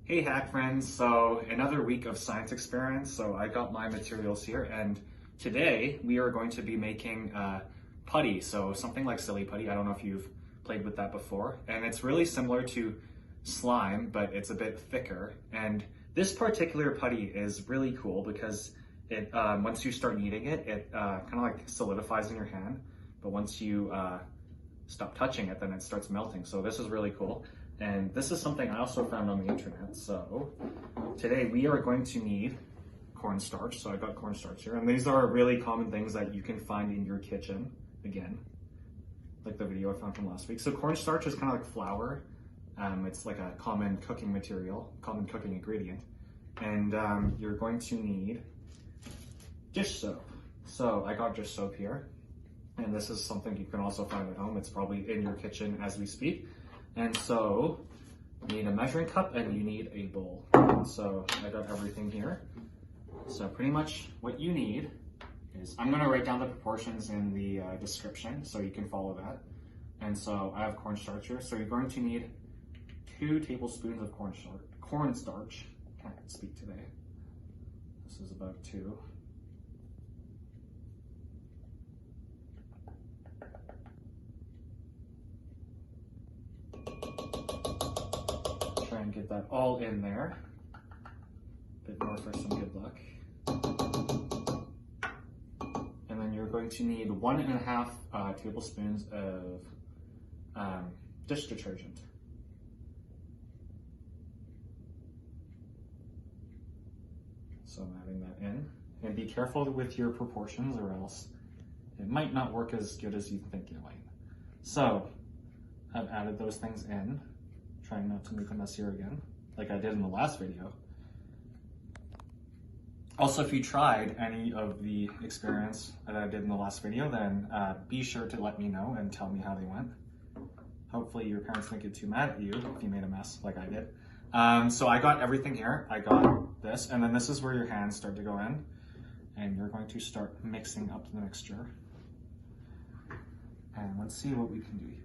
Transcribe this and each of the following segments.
Hey hack friends, so another week of science experiments. So I got my materials here and today we are going to be making putty. So something like silly putty. I don't know if you've played with that before. And it's really similar to slime, but it's a bit thicker. And this particular putty is really cool because it once you start kneading it, it kind of like solidifies in your hand. But once you stop touching it, then it starts melting. So this is really cool. And this is something I also found on the internet. So today we are going to need cornstarch. So I got cornstarch here. And these are really common things that you can find in your kitchen, again, like the video I found from last week. So cornstarch is kind of like flour. It's like a common cooking material, common cooking ingredient. And you're going to need dish soap. So I got dish soap here. And this is something you can also find at home. It's probably in your kitchen as we speak. And so you need a measuring cup and you need a bowl. And so I got everything here. So pretty much what you need is, I'm gonna write down the proportions in the description so you can follow that. And so I have cornstarch here. So you're going to need 2 tablespoons of cornstarch. Can't speak today. This is about 2. Try and get that all in there. A bit more for some good luck. And then you're going to need 1.5 tablespoons of dish detergent. So I'm adding that in. And be careful with your proportions or else it might not work as good as you think it might. So I've added those things in. Trying not to make a mess here again, like I did in the last video. Also, if you tried any of the experiments that I did in the last video, then be sure to let me know and tell me how they went. Hopefully your parents don't get too mad at you if you made a mess like I did. So I got everything here. I got this, and then this is where your hands start to go in, and you're going to start mixing up the mixture. And let's see what we can do here.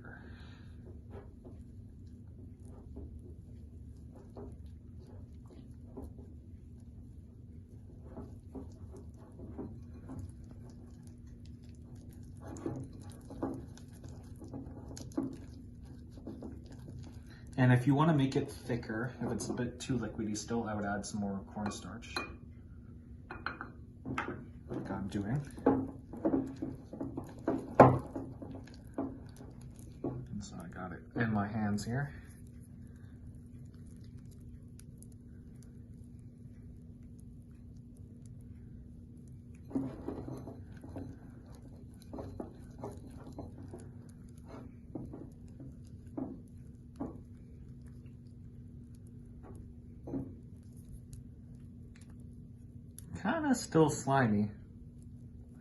And if you want to make it thicker, if it's a bit too liquidy still, I would add some more cornstarch, like I'm doing. And so I got it in my hands here. Kind of still slimy,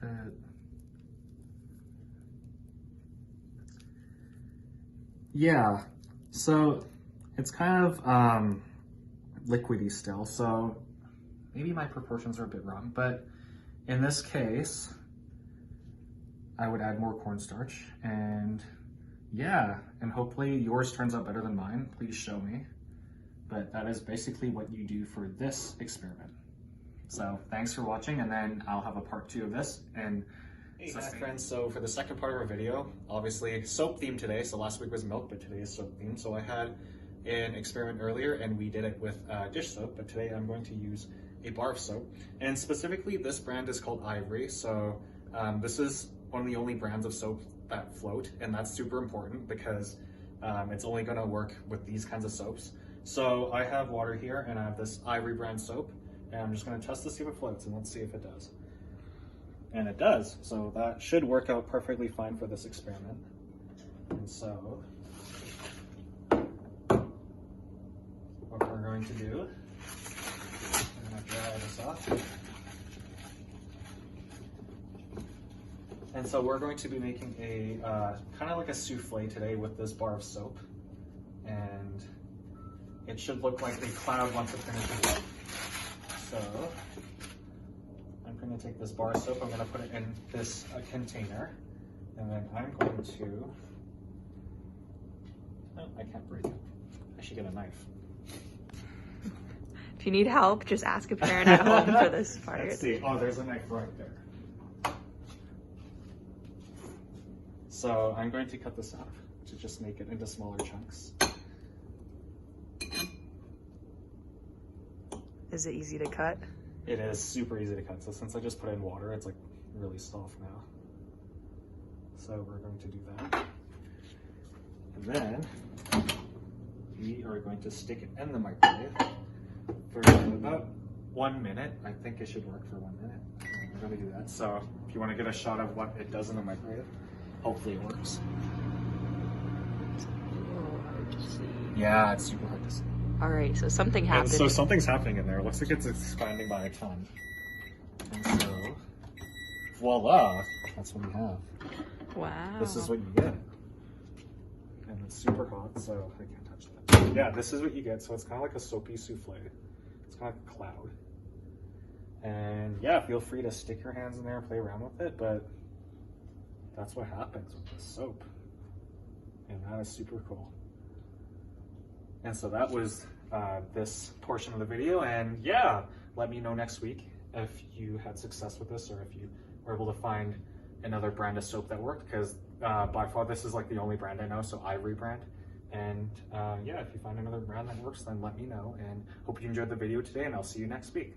but yeah, so it's kind of liquidy still, so maybe my proportions are a bit wrong, but in this case I would add more cornstarch, and yeah, and hopefully yours turns out better than mine. Please show me. But that is basically what you do for this experiment. So thanks for watching, and then I'll have a part 2 of this. And hey friends, so for the second part of our video, obviously soap theme today. So last week was milk, but today is soap theme. So I had an experiment earlier and we did it with dish soap, but today I'm going to use a bar of soap. And specifically this brand is called Ivory. So this is one of the only brands of soap that float, and that's super important because it's only gonna work with these kinds of soaps. So I have water here and I have this Ivory brand soap. And I'm just going to test to see if it floats, and let's see if it does. And it does, so that should work out perfectly fine for this experiment. And so, what we're going to do, I'm going to dry this off. And so we're going to be making a, kind of like a souffle today with this bar of soap. And it should look like a cloud once it finishes up. So I'm going to take this bar of soap, I'm going to put it in this container, and then I'm going to, oh, I can't break it. I should get a knife. If you need help, just ask a parent at home for this part. Let's see. Oh, there's a knife right there. So I'm going to cut this up to just make it into smaller chunks. Is it easy to cut? It is super easy to cut. So since I just put it in water, it's like really soft now. So we're going to do that. And then we are going to stick it in the microwave for about 1 minute. I think it should work for 1 minute. We're going to do that. So if you want to get a shot of what it does in the microwave, hopefully it works. It's a little hard to see. Yeah, it's super hard to see. All right, so something And happened. so something's happening in there. It looks like it's expanding by a ton. And so, voila, that's what we have. Wow. This is what you get. And it's super hot, so I can't touch that. Yeah, this is what you get. So it's kind of like a soapy souffle. It's kind of like a cloud. And yeah, feel free to stick your hands in there and play around with it, but that's what happens with the soap. And that is super cool. And so that was this portion of the video. And yeah, let me know next week if you had success with this or if you were able to find another brand of soap that worked, because by far this is like the only brand I know, so Ivory brand. And yeah, if you find another brand that works, then let me know. And hope you enjoyed the video today, and I'll see you next week.